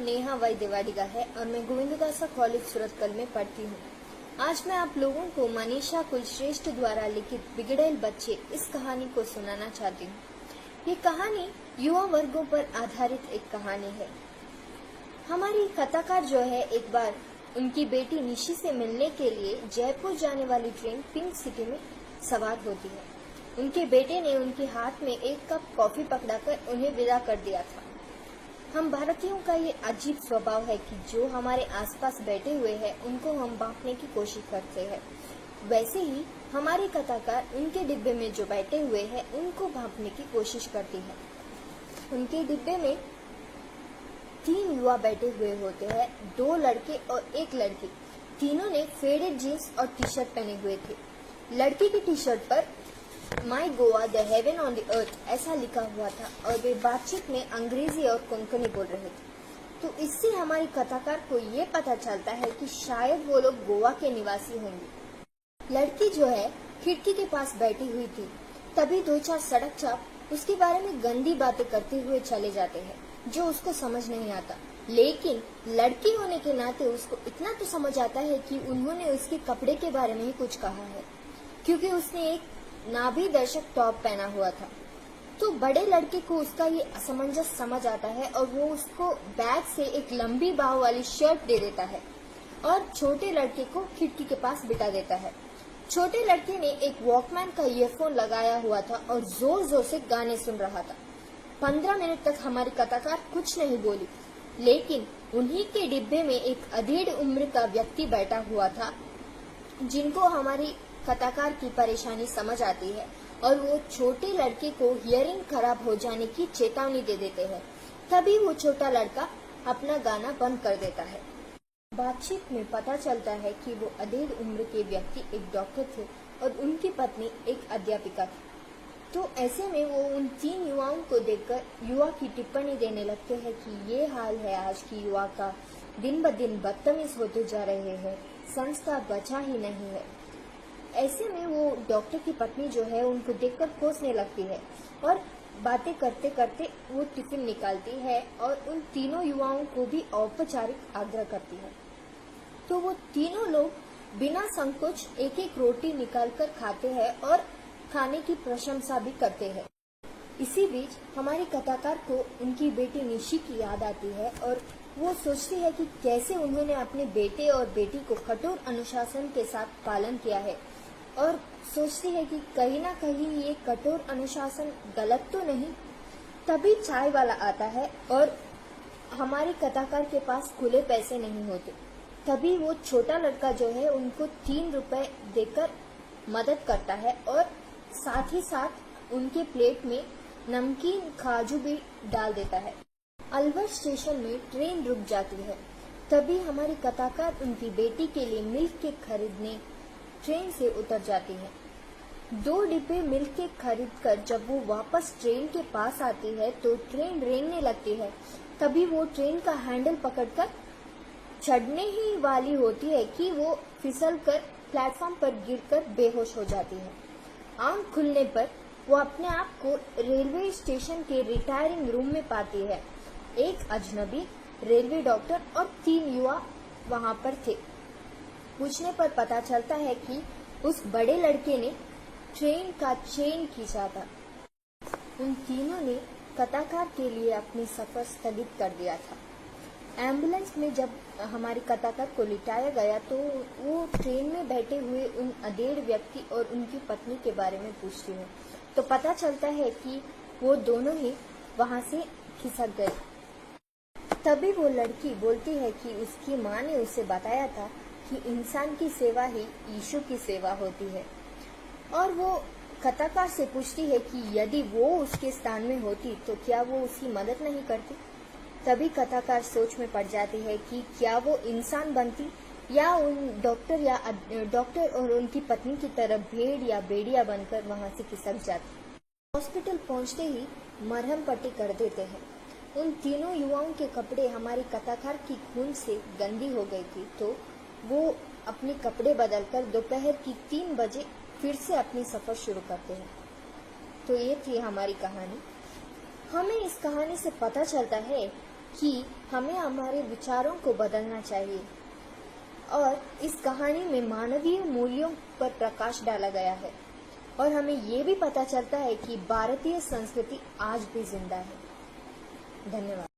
नेहा वैद्य वाडिगा है और मैं गोविंददासा कॉलेज सूरतकल में पढ़ती हूँ। आज मैं आप लोगों को मनीषा कुलश्रेष्ठ द्वारा लिखित बिगड़ेल बच्चे इस कहानी को सुनाना चाहती हूँ। ये कहानी युवा वर्गों पर आधारित एक कहानी है। हमारी कथाकार जो है एक बार उनकी बेटी निशी से मिलने के लिए जयपुर जाने वाली ट्रेन पिंक सिटी में सवार होती है। उनके बेटे ने उनके हाथ में एक कप कॉफी पकड़ाकर उन्हें विदा कर दिया था। हम भारतीयों का ये अजीब स्वभाव है कि जो हमारे आसपास बैठे हुए हैं उनको हम बांटने की कोशिश करते हैं। वैसे ही हमारी कथाकार उनके डिब्बे में जो बैठे हुए हैं उनको बांटने की कोशिश करती है। उनके डिब्बे में 3 युवा बैठे हुए होते हैं, 2 लड़के और 1 लड़की। तीनों ने फेडेड जीन्स और टी शर्ट पहने हुए थे। लड़की की टी शर्ट पर my Goa the heaven on the earth ऐसा लिखा हुआ था और वे बातचीत में अंग्रेजी और कोंकणी बोल रहे थे। तो इससे हमारी कथाकार को ये पता चलता है कि शायद वो लोग गोवा के निवासी होंगे। लड़की जो है खिड़की के पास बैठी हुई थी। तभी 2-4 सड़क चाप उसके बारे में गंदी बातें करते हुए चले जाते हैं जो उसको समझ नहीं आता। लेकिन लड़की होने के नाते उसको इतना तो समझ आता है कि उन्होंने उसके कपड़े के बारे में ही कुछ कहा है, क्योंकि उसने एक नाभि दर्शक टॉप पहना हुआ था। तो बड़े लड़के को उसका ये असमंजस समझ आता है और वो उसको बैग से एक लंबी बाहों वाली शर्ट दे देता है और छोटे लड़के को खिड़की के पास बिठा देता है। छोटे लड़के ने एक वॉकमैन का ईयरफोन लगाया हुआ था और जोर जोर से गाने सुन रहा था। 15 मिनट तक हमारी कथाकार कुछ नहीं बोली, लेकिन उन्हीं के डिब्बे में एक अधेड़ उम्र का व्यक्ति बैठा हुआ था जिनको हमारी कथाकार की परेशानी समझ आती है और वो छोटे लड़के को हियरिंग खराब हो जाने की चेतावनी दे देते हैं। तभी वो छोटा लड़का अपना गाना बंद कर देता है। बातचीत में पता चलता है कि वो अधेड़ उम्र के व्यक्ति एक डॉक्टर थे और उनकी पत्नी एक अध्यापिका थी। तो ऐसे में वो उन 3 युवाओं को देखकर युवा की टिप्पणी देने लगते हैं कि ये हाल है आज की युवा का, दिन ब दिन बदतमीज होते जा रहे हैं, संस्कार बचा ही नहीं है। ऐसे में वो डॉक्टर की पत्नी जो है उनको देखकर कोसने लगती है और बातें करते करते वो टिफिन निकालती है और उन तीनों युवाओं को भी औपचारिक आग्रह करती है। तो वो तीनों लोग बिना संकोच एक एक रोटी निकालकर खाते हैं और खाने की प्रशंसा भी करते हैं। इसी बीच हमारी कथाकार को उनकी बेटी निशी की याद आती है और वो सोचती है कि कैसे उन्होंने अपने बेटे और बेटी को कठोर अनुशासन के साथ पालन किया है और सोचती है कि कहीं ना कहीं ये कठोर अनुशासन गलत तो नहीं। तभी चाय वाला आता है और हमारी कथाकार के पास खुले पैसे नहीं होते। तभी वो छोटा लड़का जो है उनको 3 रुपए देकर मदद करता है और साथ ही साथ उनके प्लेट में नमकीन काजू भी डाल देता है। अलवर स्टेशन में ट्रेन रुक जाती है। तभी हमारी कथाकार उनकी बेटी के लिए मिल्क केक खरीदने ट्रेन से उतर जाती है। 2 डिब्बे मिल्क केक खरीदकर जब वो वापस ट्रेन के पास आती है तो ट्रेन रेंगने लगती है। तभी वो ट्रेन का हैंडल पकड़कर चढ़ने ही वाली होती है कि वो फिसलकर प्लेटफॉर्म पर गिरकर बेहोश हो जाती है। आंख खुलने पर वो अपने आप को रेलवे स्टेशन के रिटायरिंग रूम में पाती है। एक अजनबी, रेलवे डॉक्टर और 3 युवा वहां पर थे। पूछने पर पता चलता है कि उस बड़े लड़के ने ट्रेन का चेन खींचा था। उन तीनों ने कथाकार के लिए अपनी सफर स्थगित कर दिया था। एम्बुलेंस में जब हमारी कथाकार को लिटाया गया तो वो ट्रेन में बैठे हुए उन अधेड़ व्यक्ति और उनकी पत्नी के बारे में पूछती है तो पता चलता है कि वो दोनों ही वहां से खिसक गए। तभी वो लड़की बोलती है कि उसकी माँ ने उसे बताया था कि इंसान की सेवा ही यीशु की सेवा होती है और वो कथाकार से पूछती है कि यदि वो उसके स्थान में होती तो क्या वो उसकी मदद नहीं करती। तभी कथाकार सोच में पड़ जाती है कि क्या वो इंसान बनती या उन डॉक्टर और उनकी पत्नी की तरह भेड़ या बेड़िया बनकर वहां से खिसक जाती। हॉस्पिटल पहुंचते ही मरहम पट्टी कर देते हैं। उन तीनों युवाओं के कपड़े हमारी कथाकार की खून से गंदी हो गई थी तो वो अपने कपड़े बदलकर दोपहर की 3 बजे फिर से अपनी सफर शुरू करते हैं। तो ये थी हमारी कहानी। हमें इस कहानी से पता चलता है कि हमें हमारे विचारों को बदलना चाहिए और इस कहानी में मानवीय मूल्यों पर प्रकाश डाला गया है और हमें ये भी पता चलता है कि भारतीय संस्कृति आज भी जिंदा है। धन्यवाद।